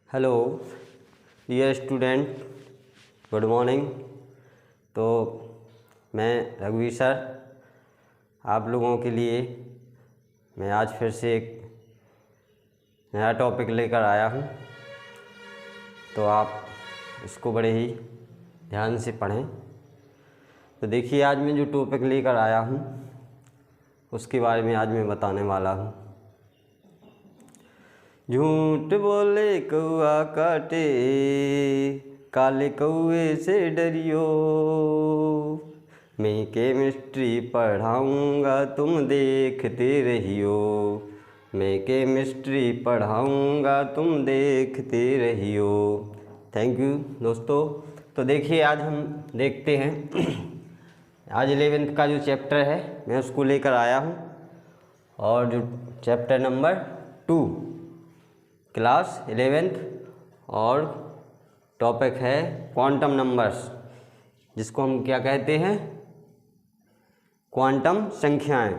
Hello dear student, good morning. तो मैं रघुवीर सर आप लोगों के लिए मैं आज फिर से एक नया टॉपिक लेकर आया हूँ। तो आप इसको बड़े ही ध्यान से पढ़ें। तो देखिए, आज मैं जो टॉपिक लेकर आया हूँ उसके बारे में आज मैं बताने वाला हूँ। झूठ बोले कौआ काटे, काले कौए से डरियो। मैं केमिस्ट्री पढ़ाऊँगा तुम देखते रहियो। मैं केमिस्ट्री पढ़ाऊँगा तुम देखते रहियो। थैंक यू दोस्तों। तो देखिए, आज हम देखते हैं आज 11th का जो चैप्टर है मैं उसको लेकर आया हूँ। और जो चैप्टर नंबर 2 क्लास 11th और टॉपिक है क्वांटम नंबर्स, जिसको हम क्या कहते हैं, क्वांटम संख्याएं।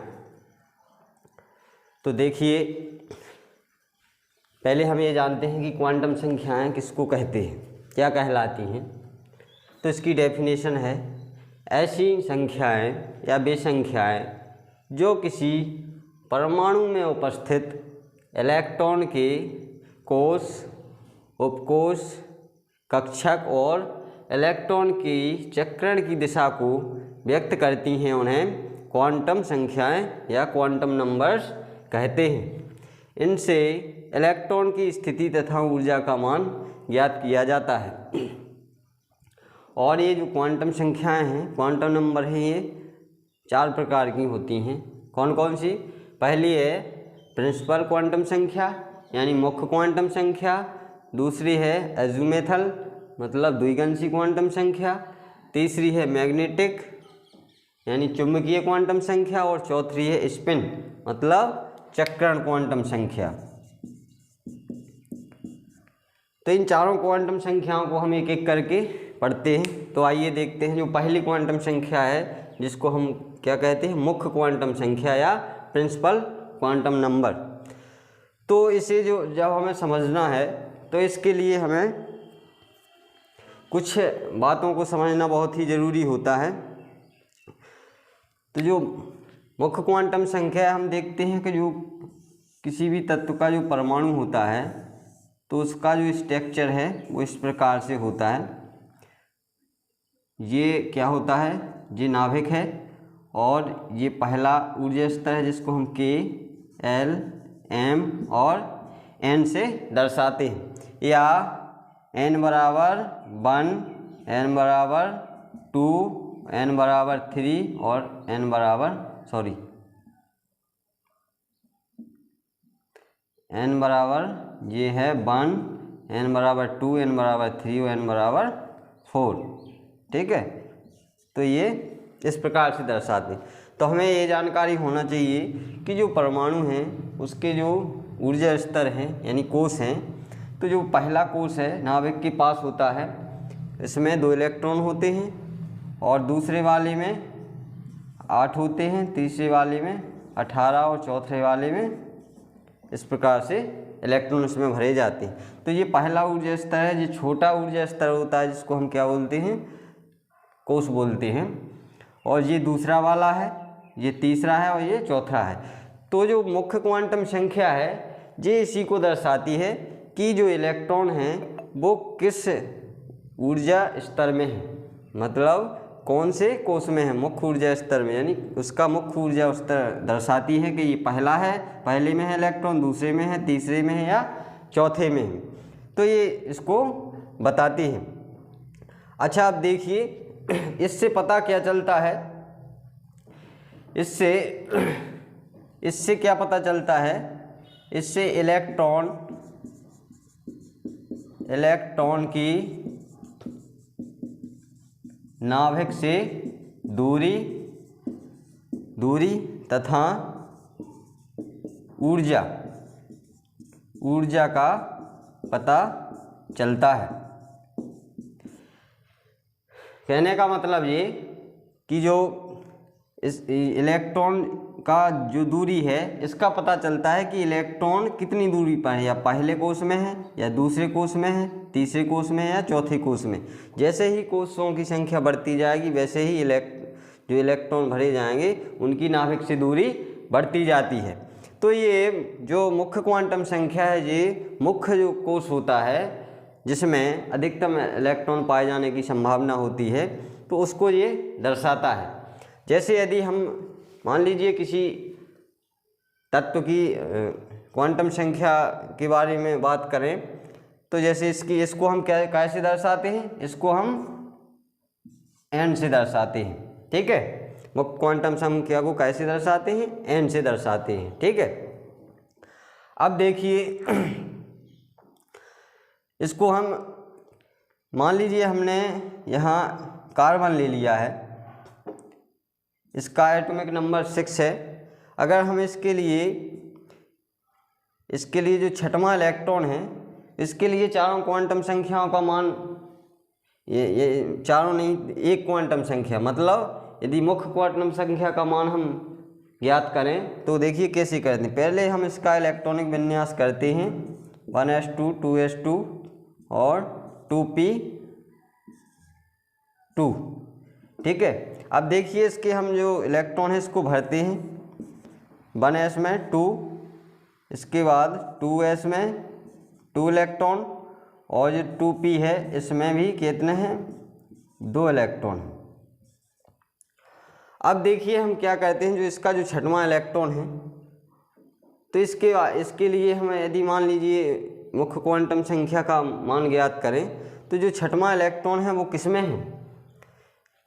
तो देखिए, पहले हम ये जानते हैं कि क्वांटम संख्याएं किसको कहते हैं, क्या कहलाती हैं। तो इसकी डेफिनेशन है, ऐसी संख्याएं या वे संख्याएं जो किसी परमाणु में उपस्थित इलेक्ट्रॉन के कोष, उपकोष, कक्षक और इलेक्ट्रॉन की चक्रण की दिशा को व्यक्त करती हैं, उन्हें क्वांटम संख्याएं या क्वांटम नंबर्स कहते हैं। इनसे इलेक्ट्रॉन की स्थिति तथा ऊर्जा का मान ज्ञात किया जाता है। और ये जो क्वांटम संख्याएं हैं, क्वांटम नंबर हैं, ये 4 प्रकार की होती हैं। कौन कौन सी? पहली है प्रिंसिपल क्वांटम संख्या यानी मुख्य क्वांटम संख्या। दूसरी है एज़ूमेथल मतलब द्विगंशी क्वांटम संख्या। तीसरी है मैग्नेटिक यानी चुंबकीय क्वांटम संख्या। और चौथी है स्पिन मतलब चक्रण क्वांटम संख्या। तो इन चारों क्वांटम संख्याओं को हम एक एक करके पढ़ते हैं। तो आइए देखते हैं। जो पहली क्वांटम संख्या है जिसको हम क्या कहते हैं, मुख्य क्वांटम संख्या या प्रिंसिपल क्वांटम नंबर। तो इसे जब हमें समझना है तो इसके लिए हमें कुछ बातों को समझना बहुत ही ज़रूरी होता है। तो जो मुख्य क्वांटम संख्या है, हम देखते हैं कि जो किसी भी तत्व का जो परमाणु होता है तो उसका जो स्ट्रक्चर है वो इस प्रकार से होता है। ये क्या होता है, ये नाभिक है और ये पहला ऊर्जा स्तर है जिसको हम K, L, M और N से दर्शाते हैं। या N बराबर 1, N बराबर 2, N बराबर 3 और N बराबर N बराबर ये है 1, N बराबर 2, N बराबर 3 और N बराबर 4। ठीक है, तो ये इस प्रकार से दर्शाते हैं। तो हमें ये जानकारी होना चाहिए कि जो परमाणु हैं उसके जो ऊर्जा स्तर हैं यानी कोष हैं, तो जो पहला कोष है नाभिक के पास होता है, इसमें 2 इलेक्ट्रॉन होते हैं और दूसरे वाले में 8 होते हैं, तीसरे वाले में 18 और चौथे वाले में इस प्रकार से इलेक्ट्रॉन उसमें भरे जाते हैं। तो ये पहला ऊर्जा स्तर है। ये छोटा ऊर्जा स्तर होता है जिसको हम क्या बोलते हैं, कोष बोलते हैं। और ये दूसरा वाला है, ये तीसरा है और ये चौथा है। तो जो मुख्य क्वांटम संख्या है ये इसी को दर्शाती है कि जो इलेक्ट्रॉन हैं वो किस ऊर्जा स्तर में है, मतलब कौन से कोष में है, मुख्य ऊर्जा स्तर में, यानी उसका मुख्य ऊर्जा स्तर दर्शाती है कि ये पहला है, पहले में है इलेक्ट्रॉन, दूसरे में है, तीसरे में है या चौथे में है। तो ये इसको बताती है। अच्छा, अब देखिए, इससे पता क्या चलता है, इससे क्या पता चलता है, इससे इलेक्ट्रॉन की नाभिक से दूरी तथा ऊर्जा का पता चलता है। कहने का मतलब ये कि जो इस इलेक्ट्रॉन का जो दूरी है इसका पता चलता है कि इलेक्ट्रॉन कितनी दूरी पर है, या पहले कोष में है या दूसरे कोष में है, तीसरे कोष में है या चौथे कोष में। जैसे ही कोषों की संख्या बढ़ती जाएगी वैसे ही जो इलेक्ट्रॉन भरे जाएंगे उनकी नाभिक से दूरी बढ़ती जाती है। तो ये जो मुख्य क्वांटम संख्या है, ये मुख्य जो कोष होता है जिसमें अधिकतम इलेक्ट्रॉन पाए जाने की संभावना होती है, तो उसको ये दर्शाता है। जैसे यदि हम मान लीजिए किसी तत्व की क्वांटम संख्या के बारे में बात करें, तो जैसे इसको हम कैसे दर्शाते हैं, इसको हम n से दर्शाते हैं। ठीक है, मुख्य क्वांटम संख्या को कैसे दर्शाते हैं, n से दर्शाते हैं। ठीक है, अब देखिए इसको हम मान लीजिए हमने यहाँ कार्बन ले लिया है, इसका एटॉमिक नंबर 6 है। अगर हम इसके लिए जो छठवां इलेक्ट्रॉन है, इसके लिए चारों क्वांटम संख्याओं का मान, ये चारों नहीं, एक क्वांटम संख्या, मतलब यदि मुख्य क्वांटम संख्या का मान हम ज्ञात करें तो देखिए कैसे करते हैं। पहले हम इसका इलेक्ट्रॉनिक विन्यास करते हैं 1s2 2s2 और 2p2। ठीक है, अब देखिए इसके हम जो इलेक्ट्रॉन है इसको भरते हैं 1s में 2, इसके बाद 2s में 2 इलेक्ट्रॉन, और जो 2p है इसमें भी कितने हैं, 2 इलेक्ट्रॉन। अब देखिए हम क्या कहते हैं, जो इसका जो छठवां इलेक्ट्रॉन है, तो इसके लिए हम यदि मान लीजिए मुख्य क्वांटम संख्या का मान ज्ञात करें, तो जो छठवां इलेक्ट्रॉन है वो किस में है,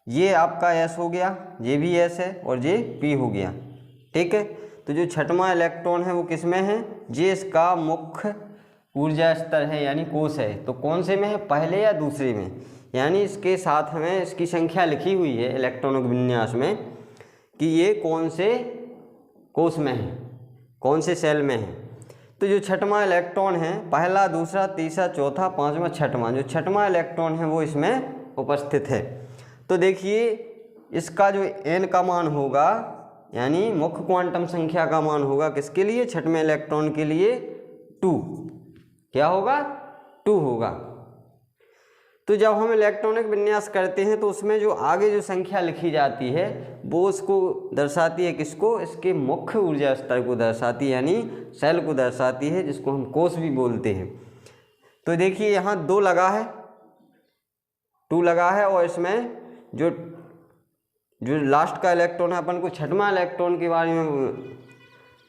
ये आपका s हो गया, ये भी s है और ये p हो गया। ठीक है, तो जो छठवां इलेक्ट्रॉन है वो किस में है, ये इसका मुख्य ऊर्जा स्तर है यानी कोष है। तो कौन से में है, पहले या दूसरे में, यानी इसके साथ हमें इसकी संख्या लिखी हुई है इलेक्ट्रॉनिक विन्यास में कि ये कौन से कोष में है, कौन से सेल में है। तो जो छठवां इलेक्ट्रॉन है, पहला, दूसरा, तीसरा, चौथा, पांचवा, छठवां, जो छठवां इलेक्ट्रॉन है वो इसमें उपस्थित है। तो देखिए इसका जो n का मान होगा, यानी मुख्य क्वांटम संख्या का मान होगा किसके लिए, छठवें इलेक्ट्रॉन के लिए 2। क्या होगा, 2 होगा। तो जब हम इलेक्ट्रॉनिक विन्यास करते हैं तो उसमें जो आगे जो संख्या लिखी जाती है वो उसको दर्शाती है, किसको, इसके मुख्य ऊर्जा स्तर को दर्शाती है, यानी सेल को दर्शाती है, जिसको हम कोष भी बोलते हैं। तो देखिए यहाँ 2 लगा है, 2 लगा है, और इसमें जो लास्ट का इलेक्ट्रॉन है, अपन को छठवां इलेक्ट्रॉन के बारे में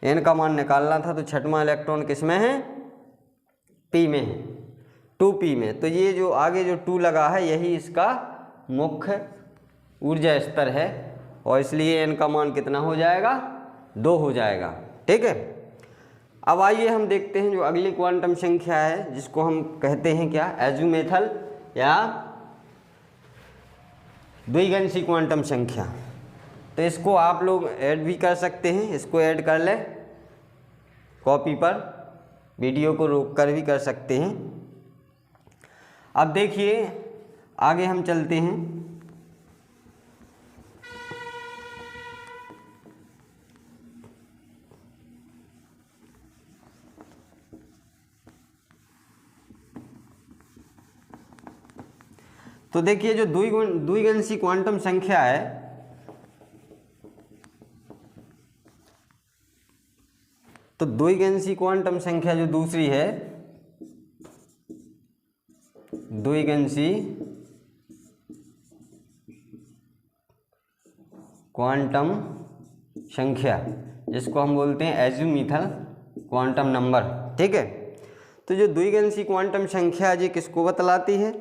n का मान निकालना था, तो छठवां इलेक्ट्रॉन किस में है, p में है, 2p में। तो ये जो आगे जो 2 लगा है यही इसका मुख्य ऊर्जा स्तर है, और इसलिए n का मान कितना हो जाएगा, 2 हो जाएगा। ठीक है, अब आइए हम देखते हैं जो अगली क्वांटम संख्या है, जिसको हम कहते हैं क्या, एज़ीमुथल या द्विगंशी क्वांटम संख्या। तो इसको आप लोग ऐड भी कर सकते हैं, इसको ऐड कर ले कॉपी पर, वीडियो को रोक कर भी कर सकते हैं। अब देखिए आगे हम चलते हैं। तो देखिए जो द्विगंशी क्वांटम संख्या है, तो द्विगंशी क्वांटम संख्या जो दूसरी है, द्विगंशी क्वांटम संख्या, जिसको हम बोलते हैं एज़ीमुथल क्वांटम नंबर। ठीक है, तो जो द्विगंशी क्वांटम संख्या ये किसको बतलाती है,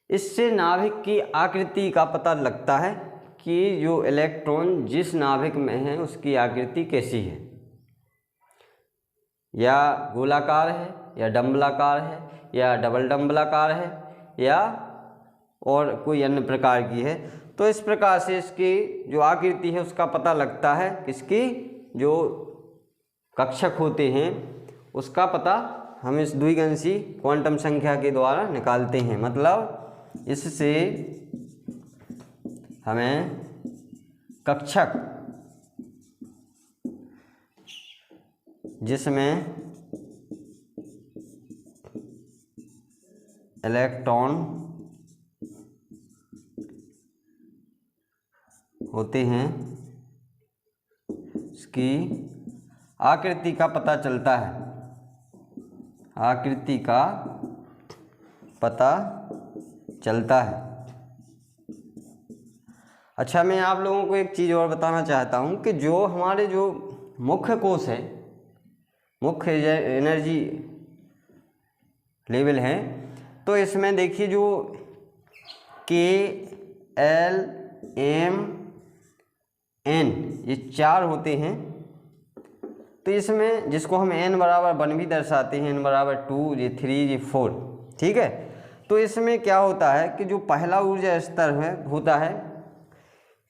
इससे नाभिक की आकृति का पता लगता है कि जो इलेक्ट्रॉन जिस नाभिक में है उसकी आकृति कैसी है, या गोलाकार है, या डंबलाकार है, या डबल डंबलाकार है, या और कोई अन्य प्रकार की है। तो इस प्रकार से इसकी जो आकृति है उसका पता लगता है, किसकी, जो कक्षक होते हैं उसका पता हम इस द्विगंशी क्वांटम संख्या के द्वारा निकालते हैं। मतलब इससे हमें कक्षक जिसमें इलेक्ट्रॉन होते हैं इसकी आकृति का पता चलता है, आकृति का पता चलता है। अच्छा, मैं आप लोगों को एक चीज़ और बताना चाहता हूँ कि जो हमारे जो मुख्य कोश है, मुख्य एनर्जी लेवल है, तो इसमें देखिए जो के, एल, एम, एन ये 4 होते हैं। तो इसमें जिसको हम n बराबर 1 भी दर्शाते हैं, n बराबर 2, ये 3, ये 4, ठीक है। तो इसमें क्या होता है कि जो पहला ऊर्जा स्तर है होता है,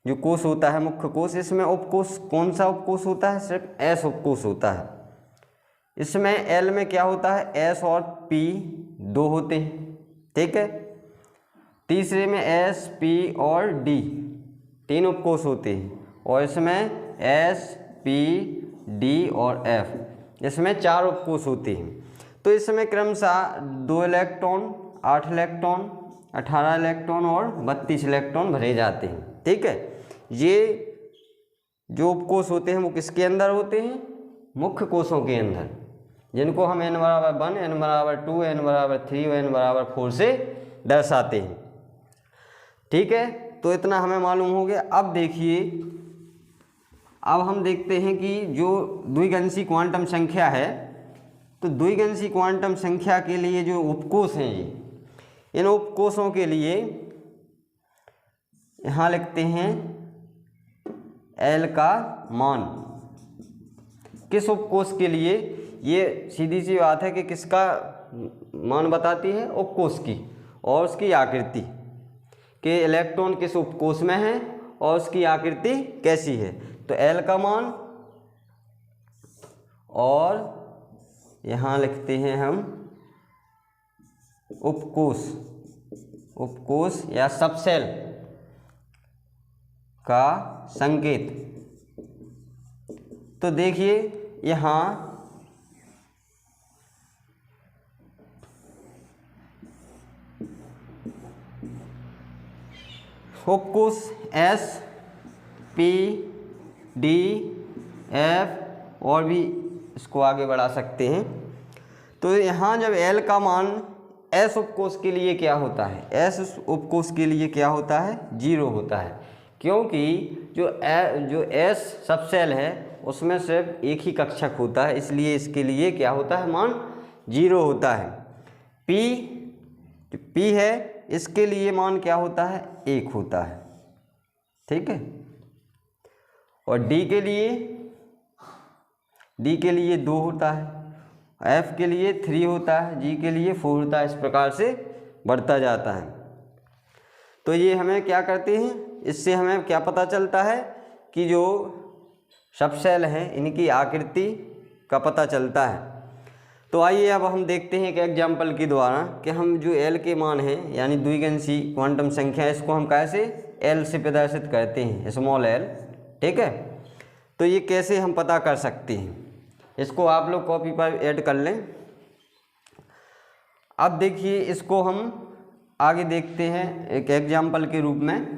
जो कोश होता है मुख्य कोश, इसमें उपकोश कौन सा उपकोश होता है? सिर्फ S उपकोश होता है। इसमें L में क्या होता है? S और P 2 होते हैं, ठीक है। तीसरे में S, P और D 3 उपकोश होते हैं, और इसमें S, P, D और F इसमें 4 उपकोश होते हैं। तो इसमें क्रमशः 2 इलेक्ट्रॉन, 8 इलेक्ट्रॉन, 18 इलेक्ट्रॉन और 32 इलेक्ट्रॉन भरे जाते हैं, ठीक है। ये जो उपकोश होते हैं वो किसके अंदर होते हैं? मुख्य कोशों के अंदर, जिनको हम n बराबर 1, n बराबर 2, n बराबर 3 और n बराबर 4 से दर्शाते हैं, ठीक है। तो इतना हमें मालूम हो गया। अब देखिए, अब हम देखते हैं कि जो द्विगंशी क्वांटम संख्या है, तो द्विगंशी क्वांटम संख्या के लिए जो उपकोश हैं, ये इन उपकोशों के लिए यहाँ लिखते हैं L का मान। किस उपकोश के लिए? ये सीधी सी बात है कि किसका मान बताती है? उपकोश की और उसकी आकृति, कि इलेक्ट्रॉन किस उपकोश में है और उसकी आकृति कैसी है। तो L का मान, और यहाँ लिखते हैं हम उपकोश, उपकोश या सबसेल का संकेत। तो देखिए यहाँ उपकोश S, P, D, F और भी इसको आगे बढ़ा सकते हैं। तो यहाँ जब L का मान S उपकोश के लिए क्या होता है? S उपकोश के लिए क्या होता है? 0 होता है, क्योंकि जो S सबसेल है उसमें सिर्फ एक ही कक्षक होता है, इसलिए इसके लिए क्या होता है? मान 0 होता है। जो P है इसके लिए मान क्या होता है? 1 होता है, ठीक है। और D के लिए 2 होता है, F के लिए 3 होता है, G के लिए 4 होता है। इस प्रकार से बढ़ता जाता है। तो ये हमें क्या करते हैं? इससे हमें क्या पता चलता है कि जो सबसेल हैं इनकी आकृति का पता चलता है। तो आइए अब हम देखते हैं एक एग्जाम्पल के द्वारा कि हम जो L के मान हैं, यानी द्विगंशी क्वांटम संख्या, इसको हम कैसे L से प्रदर्शित करते हैं, स्मॉल l, ठीक है। तो ये कैसे हम पता कर सकते हैं, इसको आप लोग कॉपी पर ऐड कर लें। अब देखिए, इसको हम आगे देखते हैं एक एग्जाम्पल के रूप में।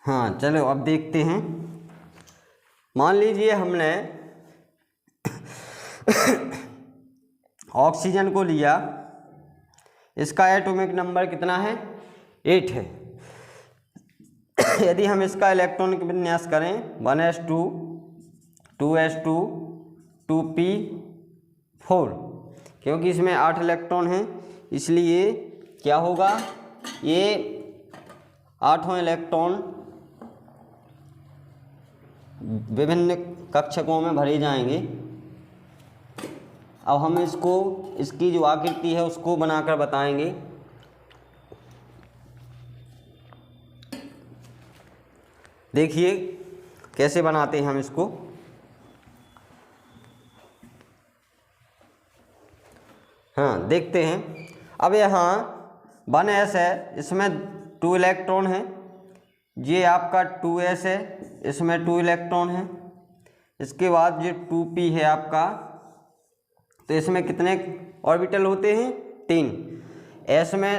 हाँ चलो अब देखते हैं। मान लीजिए हमने ऑक्सीजन को लिया, इसका एटॉमिक नंबर कितना है? 8 है। यदि हम इसका इलेक्ट्रॉनिक विन्यास करें 1s2, 2s2, 2p4, क्योंकि इसमें 8 इलेक्ट्रॉन हैं, इसलिए क्या होगा? ये 8 इलेक्ट्रॉन विभिन्न कक्षकों में भरे जाएंगे। अब हम इसकी जो आकृति है उसको बनाकर बताएंगे। देखिए, कैसे बनाते हैं हम इसको। हाँ देखते हैं। अब यहाँ 1s है, इसमें 2 इलेक्ट्रॉन है। ये आपका 2s है, इसमें 2 इलेक्ट्रॉन है। इसके बाद ये 2p है आपका, तो इसमें कितने ऑर्बिटल होते हैं? 3। s में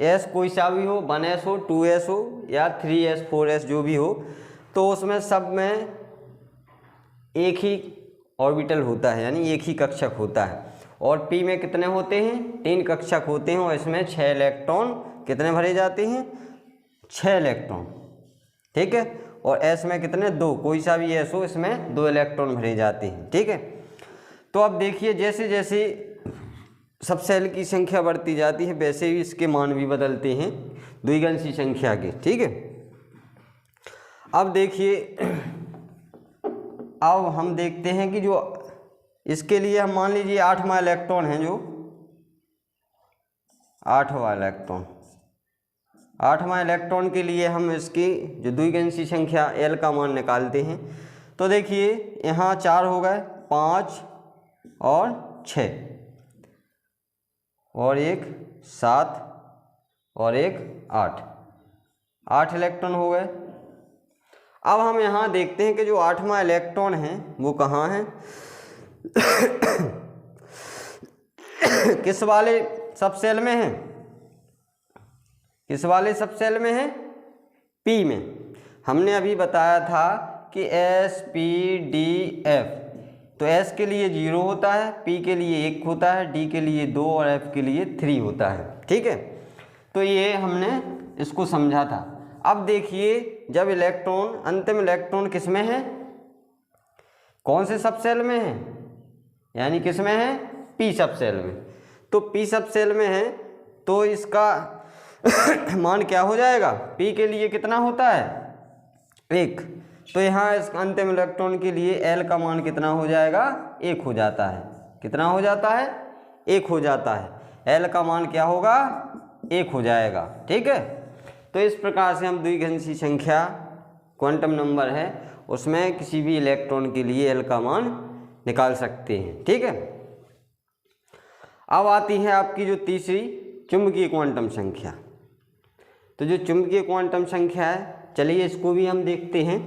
s कोई सा भी हो, 1s हो, 2s हो या 3s 4s जो भी हो, तो उसमें सब में एक ही ऑर्बिटल होता है, यानी एक ही कक्षक होता है। और p में कितने होते हैं? 3 कक्षक होते हैं और इसमें 6 इलेक्ट्रॉन कितने भरे जाते हैं? 6 इलेक्ट्रॉन, ठीक है। और s में कितने? 2, कोई सा भी s हो, इसमें 2 इलेक्ट्रॉन भरे जाते हैं, ठीक है। तो अब देखिए जैसे जैसे सब सेल की संख्या बढ़ती जाती है वैसे ही इसके मान भी बदलते हैं द्विगंशी संख्या के, ठीक है। अब देखिए, अब हम देखते हैं कि जो इसके लिए हम मान लीजिए 8वां इलेक्ट्रॉन है, जो 8वां इलेक्ट्रॉन, 8वां इलेक्ट्रॉन के लिए हम इसकी जो द्विगंशी संख्या L का मान निकालते हैं। तो देखिए यहाँ 4 हो गए, 5 और 6 और एक 7 और एक 8 इलेक्ट्रॉन हो गए। अब हम यहाँ देखते हैं कि जो 8वां इलेक्ट्रॉन है वो कहाँ है? किस वाले सब सेल में है? किस वाले सब सेल में है? P में। हमने अभी बताया था कि S P D F, तो S के लिए 0 होता है, P के लिए 1 होता है, D के लिए 2 और F के लिए 3 होता है, ठीक है। तो ये हमने इसको समझा था। अब देखिए जब इलेक्ट्रॉन, अंतिम इलेक्ट्रॉन किस में है? कौन से सब सेल में है? यानी किस में है? P सब सेल में। तो P सब सेल में है तो इसका मान क्या हो जाएगा? P के लिए कितना होता है? 1। तो यहाँ इस अंतिम इलेक्ट्रॉन के लिए L का मान कितना हो जाएगा? 1 हो जाता है। कितना हो जाता है? 1 हो जाता है। L का मान क्या होगा? 1 हो जाएगा, ठीक है। तो इस प्रकार से हम द्विगंशी संख्या क्वांटम नंबर है उसमें किसी भी इलेक्ट्रॉन के लिए L का मान निकाल सकते हैं, ठीक है। अब आती है आपकी जो तीसरी चुंबकीय क्वांटम संख्या। तो जो चुंबकीय क्वांटम संख्या है, चलिए इसको भी हम देखते हैं।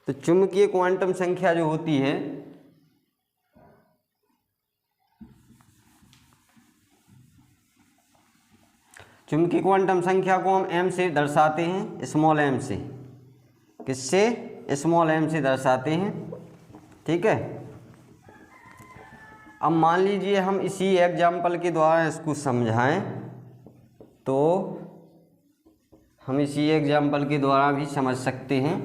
तो चुंबकीय क्वांटम संख्या जो होती है, चुंबकीय क्वांटम संख्या को हम m से दर्शाते हैं, स्मॉल m से। किससे? स्मॉल m से दर्शाते हैं, ठीक है। अब मान लीजिए हम इसी एग्जाम्पल के द्वारा इसको समझाएं, तो हम इसी एग्जाम्पल के द्वारा भी समझ सकते हैं।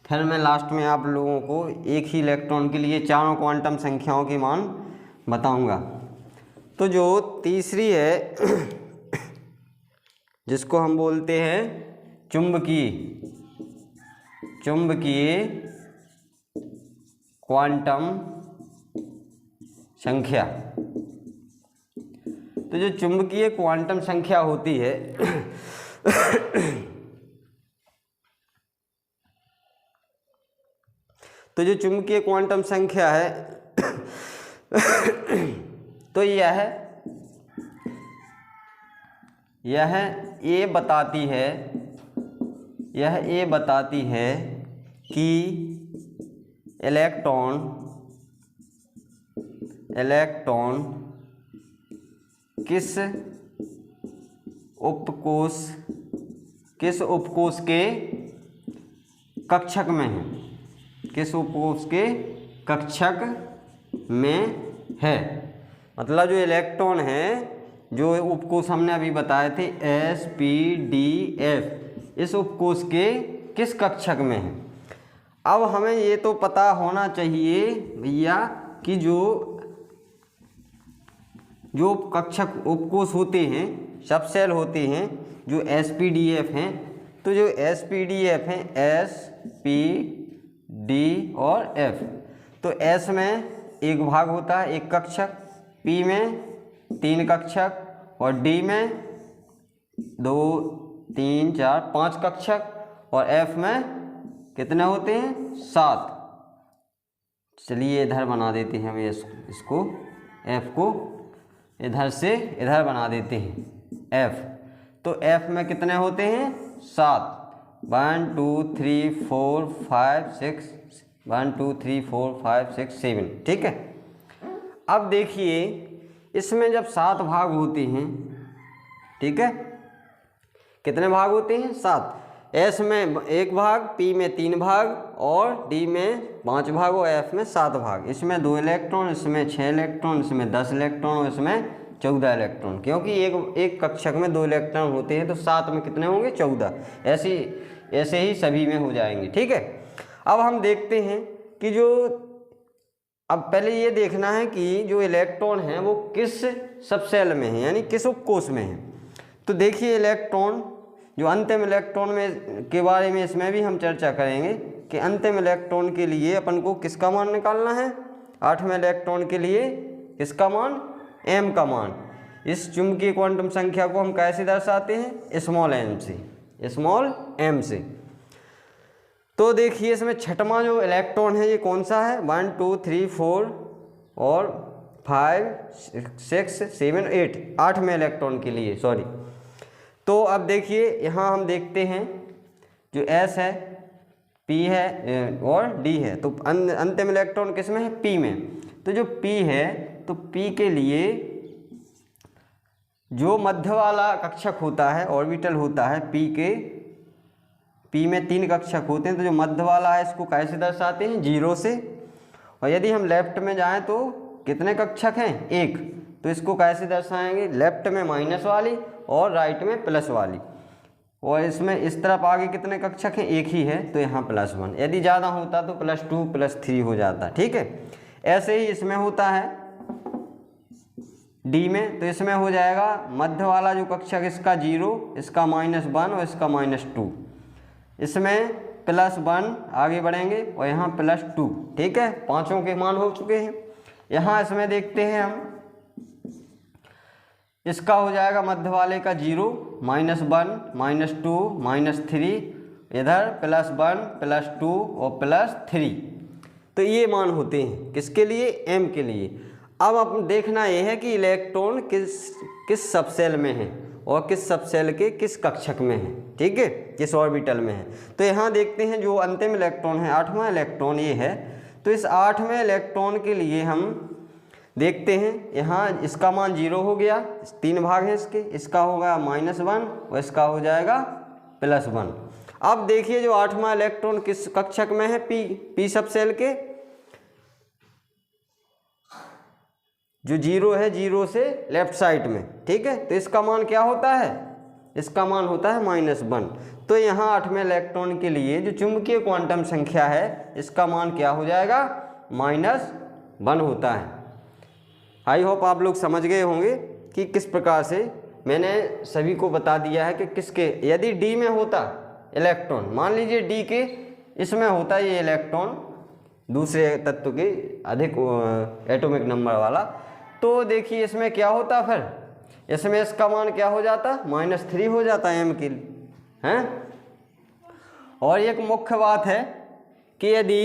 फिर मैं लास्ट में आप लोगों को एक ही इलेक्ट्रॉन के लिए चारों क्वांटम संख्याओं के मान बताऊंगा। तो जो तीसरी है जिसको हम बोलते हैं चुंबकीय क्वांटम संख्या। तो जो चुंबकीय क्वांटम संख्या होती है तो जो चुंबकीय क्वांटम संख्या है तो यह ये बताती है कि इलेक्ट्रॉन किस उपकोष के कक्षक में है, किस उपकोष के कक्षक में है। मतलब जो इलेक्ट्रॉन है, जो उपकोष हमने अभी बताए थे S P D F, इस उपकोष के किस कक्षक में है। अब हमें ये तो पता होना चाहिए भैया कि जो कक्षक उपकोष होते हैं, सब सेल होते हैं जो SPDF हैं, तो जो SPDF हैं S P D और F, तो S में एक भाग होता है, एक कक्षक, P में 3 कक्षक और D में 2 3 4 5 कक्षक और F में कितने होते हैं 7। चलिए इधर बना देते हैं हम इसको F को इधर से इधर बना देते हैं F। तो F में कितने होते हैं 7। 1 2 3 4 5 6 1 2 3 4 5 6 7 ठीक है। अब देखिए इसमें जब 7 भाग होते हैं, ठीक है, कितने भाग होते हैं 7। S में 1 भाग, P में 3 भाग और D में 5 भाग और F में 7 भाग। इसमें 2 इलेक्ट्रॉन, इसमें 6 इलेक्ट्रॉन, इसमें 10 इलेक्ट्रॉन और इसमें 14 इलेक्ट्रॉन। क्योंकि एक कक्षक में 2 इलेक्ट्रॉन होते हैं तो 7 में कितने होंगे 14। ऐसे ही सभी में हो जाएंगे, ठीक है। अब हम देखते हैं कि अब पहले ये देखना है कि जो इलेक्ट्रॉन हैं वो किस सबसेल में है, यानी किस उपकोष में है। तो देखिए इलेक्ट्रॉन, जो अंतिम इलेक्ट्रॉन में के बारे में इसमें भी हम चर्चा करेंगे कि अंतिम इलेक्ट्रॉन के लिए अपन को किसका मान निकालना है। 8वें इलेक्ट्रॉन के लिए किसका मान, m का मान। इस चुंबकीय क्वांटम संख्या को हम कैसे दर्शाते हैं, स्मॉल m से, स्मॉल m से। तो देखिए इसमें छठवां जो इलेक्ट्रॉन है ये कौन सा है, 1 2 3 4 और 5 6 7 8, 8वें इलेक्ट्रॉन के लिए, सॉरी। तो अब देखिए यहाँ हम देखते हैं जो S है, P है और D है। तो अंतिम इलेक्ट्रॉन किस में है, P में। तो जो P है तो P के लिए जो मध्य वाला कक्षक होता है, ऑर्बिटल होता है P में 3 कक्षक होते हैं। तो जो मध्य वाला है इसको कैसे दर्शाते हैं, 0 से। और यदि हम लेफ्ट में जाएं तो कितने कक्षक हैं, 1। तो इसको कैसे दर्शाएंगे, लेफ्ट में माइनस वाली और राइट में प्लस वाली। और इसमें इस तरफ आगे कितने कक्षक हैं, 1 ही है, तो यहाँ +1। यदि ज़्यादा होता तो +2 +3 हो जाता, ठीक है। ऐसे ही इसमें होता है D में। तो इसमें हो जाएगा मध्य वाला जो कक्षक इसका 0, इसका -1 और इसका -2। इसमें +1 आगे बढ़ेंगे और यहाँ +2, ठीक है। पांचों के मान हो चुके हैं। यहाँ इसमें देखते हैं हम, इसका हो जाएगा मध्य वाले का 0, -1 -2 -3, इधर +1 +2 और +3। तो ये मान होते हैं किसके लिए, m के लिए। अब अपन देखना ये है कि इलेक्ट्रॉन किस सबसेल में है और किस सबसेल के किस कक्षक में है, ठीक है, किस ऑर्बिटल में है। तो यहाँ देखते हैं जो अंतिम इलेक्ट्रॉन है, 8वां इलेक्ट्रॉन ये है। तो इस 8वें इलेक्ट्रॉन के लिए हम देखते हैं, यहाँ इसका मान 0 हो गया, 3 भाग हैं इसके, इसका होगा -1 और इसका हो जाएगा +1। अब देखिए जो 8वां इलेक्ट्रॉन किस कक्षक में है, P सबसेल के। जो 0 है 0 से लेफ्ट साइड में, ठीक है। तो इसका मान क्या होता है, इसका मान होता है -1। तो यहाँ 8वें इलेक्ट्रॉन के लिए जो चुंबकीय क्वांटम संख्या है इसका मान क्या हो जाएगा, -1 होता है। आई होप आप लोग समझ गए होंगे कि किस प्रकार से मैंने सभी को बता दिया है कि किसके, यदि D में होता इलेक्ट्रॉन, मान लीजिए D के इसमें होता ये इलेक्ट्रॉन दूसरे तत्व के अधिक एटॉमिक नंबर वाला, तो देखिए इसमें क्या होता, फिर इसमें इसका मान क्या हो जाता, -3 हो जाता m के लिए, हैं। और एक मुख्य बात है कि यदि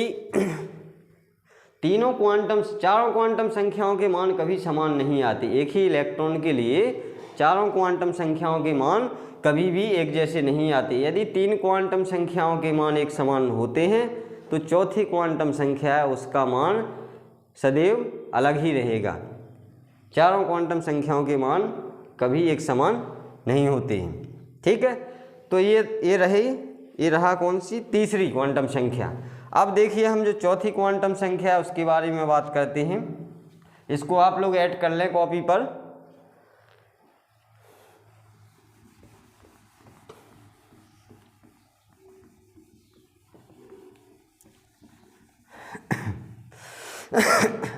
चारों क्वांटम संख्याओं के मान कभी समान नहीं आते, एक ही इलेक्ट्रॉन के लिए चारों क्वांटम संख्याओं के मान कभी भी एक जैसे नहीं आते। यदि 3 क्वांटम संख्याओं के मान एक समान होते हैं तो चौथी क्वांटम संख्या है उसका मान सदैव अलग ही रहेगा। चारों क्वांटम संख्याओं के मान कभी एक समान नहीं होते हैं, ठीक है। तो ये रहा कौन सी, तीसरी क्वांटम संख्या। अब देखिए हम जो चौथी क्वांटम संख्या है उसके बारे में बात करते हैं। इसको आप लोग ऐड कर लें कॉपी पर।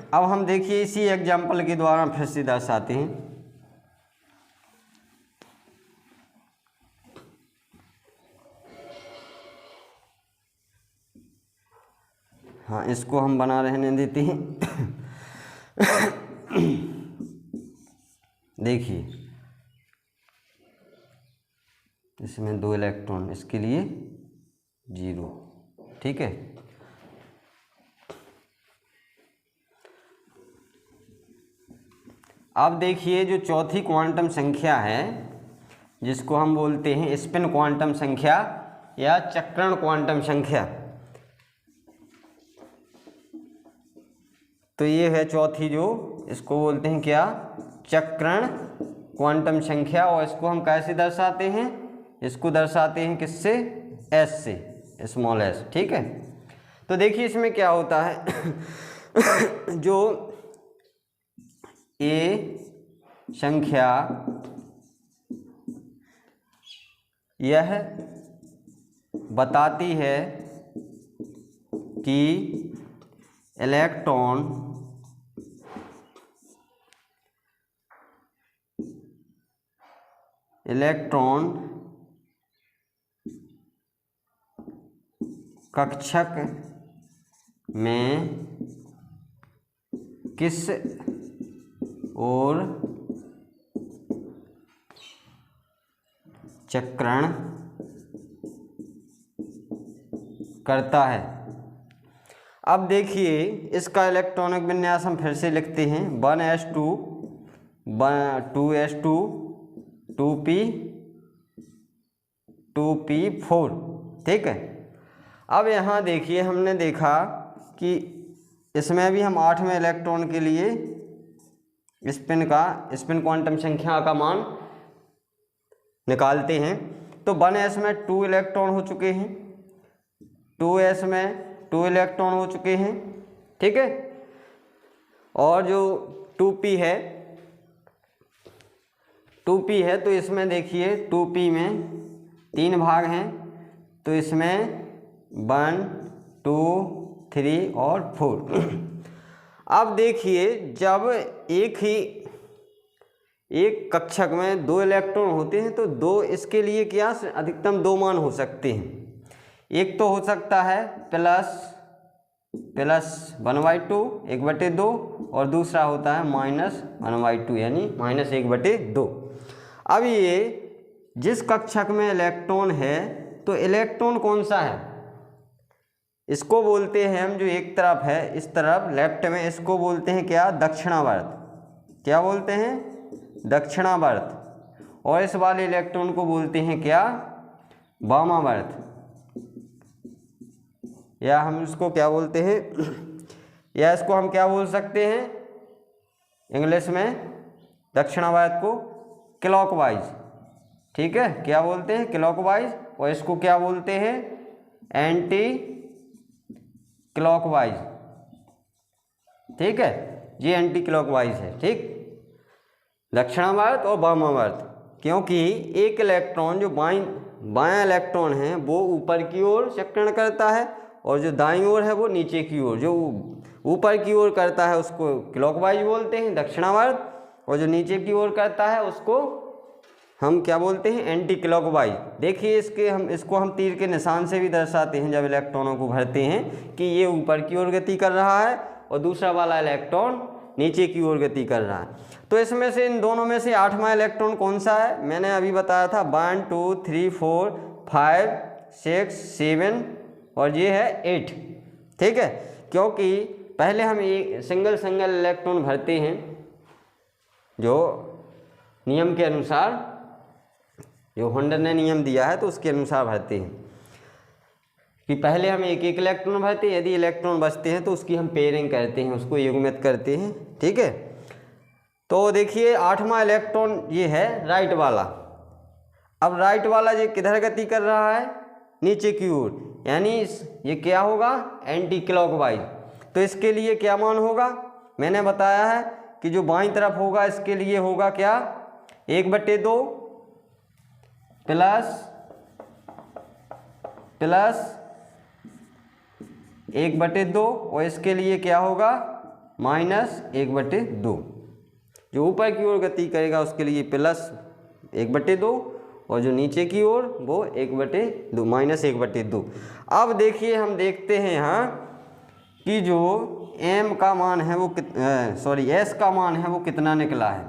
अब हम देखिए इसी एग्जाम्पल के द्वारा फिर से दर्शाते हैं। हाँ, इसको हम बना रहने देते हैं। देखिए इसमें 2 इलेक्ट्रॉन, इसके लिए 0। ठीक है, अब देखिए जो चौथी क्वांटम संख्या है जिसको हम बोलते हैं स्पिन क्वांटम संख्या या चक्रण क्वांटम संख्या, तो ये है चौथी, जो इसको बोलते हैं क्या, चक्रण क्वांटम संख्या। और इसको हम कैसे दर्शाते हैं, इसको दर्शाते हैं किससे, s से, स्मॉल s। ठीक है, तो देखिए इसमें क्या होता है जो a संख्या यह बताती है कि इलेक्ट्रॉन कक्षक में किस ओर चक्रण करता है। अब देखिए इसका इलेक्ट्रॉनिक विन्यास हम फिर से लिखते हैं, 1s2 2s2 2p4। ठीक है, अब यहाँ देखिए हमने देखा कि इसमें भी हम 8वें इलेक्ट्रॉन के लिए स्पिन क्वांटम संख्या का मान निकालते हैं। तो 1s में 2 इलेक्ट्रॉन हो चुके हैं, 2s में 2 इलेक्ट्रॉन हो चुके हैं। ठीक है, और जो 2p है तो इसमें देखिए 2p में 3 भाग हैं, तो इसमें 1 2 3 और 4। अब देखिए जब एक कक्षक में 2 इलेक्ट्रॉन होते हैं तो इसके लिए क्या अधिकतम 2 मान हो सकते हैं। एक तो हो सकता है प्लस 1/2 1/2, और दूसरा होता है -1/2 यानी -1/2। अब ये जिस कक्षक में इलेक्ट्रॉन है तो इलेक्ट्रॉन कौन सा है, इसको बोलते हैं हम, जो एक तरफ है इस तरफ लेफ्ट में, इसको बोलते हैं क्या, दक्षिणावर्त। क्या बोलते हैं, दक्षिणावर्त। और इस वाले इलेक्ट्रॉन को बोलते हैं क्या, वामावर्त, या हम इसको क्या बोलते हैं, या इसको हम क्या बोल सकते हैं इंग्लिश में, दक्षिणावर्त को क्लॉकवाइज। ठीक है, क्या बोलते हैं, क्लॉकवाइज। और इसको क्या बोलते हैं, एंटी क्लॉकवाइज। ठीक है, ये एंटी क्लॉकवाइज है। ठीक, दक्षिणावर्त और वामावर्त, क्योंकि एक इलेक्ट्रॉन जो बायां इलेक्ट्रॉन है वो ऊपर की ओर चक्रण करता है, और जो दाईं ओर है वो नीचे की ओर। जो ऊपर की ओर करता है उसको क्लॉकवाइज बोलते हैं, दक्षिणावर्त, और जो नीचे की ओर करता है उसको हम क्या बोलते हैं, एंटी क्लॉकवाइज। देखिए इसको हम तीर के निशान से भी दर्शाते हैं जब इलेक्ट्रॉनों को भरते हैं कि ये ऊपर की ओर गति कर रहा है और दूसरा वाला इलेक्ट्रॉन नीचे की ओर गति कर रहा है। तो इसमें से इन दोनों में से 8वां इलेक्ट्रॉन कौन सा है, मैंने अभी बताया था 1 2 3 4 5 6 7 और ये है 8। ठीक है, क्योंकि पहले हम एक सिंगल इलेक्ट्रॉन भरते हैं जो नियम के अनुसार, जो हॉन्डर ने नियम दिया है तो उसके अनुसार भरते हैं कि पहले हम एक इलेक्ट्रॉन भरते हैं, यदि इलेक्ट्रॉन बचते हैं तो उसकी हम पेयरिंग करते हैं, उसको युग्मित करते हैं। ठीक है, तो देखिए 8वां इलेक्ट्रॉन ये है राइट वाला। अब राइट वाला ये किधर गति कर रहा है, नीचे की ओर, यानी ये क्या होगा, एंटी क्लॉकवाइज। तो इसके लिए क्या मान होगा, मैंने बताया है कि जो बाईं तरफ होगा इसके लिए होगा क्या, 1/2 प्लस 1/2, और इसके लिए क्या होगा, -1/2। जो ऊपर की ओर गति करेगा उसके लिए +1/2, और जो नीचे की ओर वो 1/2 -1/2। अब देखिए हम देखते हैं यहाँ कि जो m का मान है वो s का मान है वो कितना निकला है,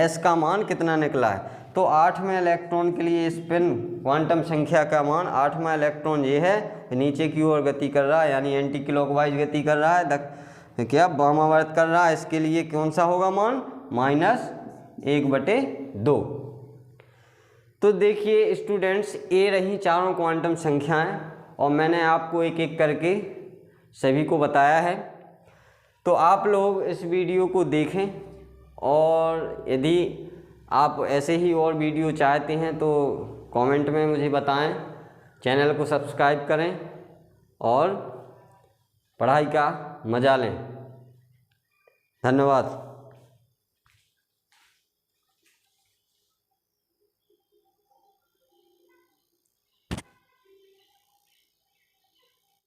s का मान कितना निकला है। तो 8वें इलेक्ट्रॉन के लिए स्पिन क्वांटम संख्या का मान 8वां इलेक्ट्रॉन ये है, नीचे की ओर गति कर रहा है यानी एंटी क्लॉकवाइज गति कर रहा है, क्या वामावर्त कर रहा है, इसके लिए कौन सा होगा मान, -1/2। तो देखिए स्टूडेंट्स, ये रही चारों क्वांटम संख्याएं और मैंने आपको एक एक करके सभी को बताया है। तो आप लोग इस वीडियो को देखें और यदि आप ऐसे ही और वीडियो चाहते हैं तो कमेंट में मुझे बताएं, चैनल को सब्सक्राइब करें और पढ़ाई का मजा लें। धन्यवाद।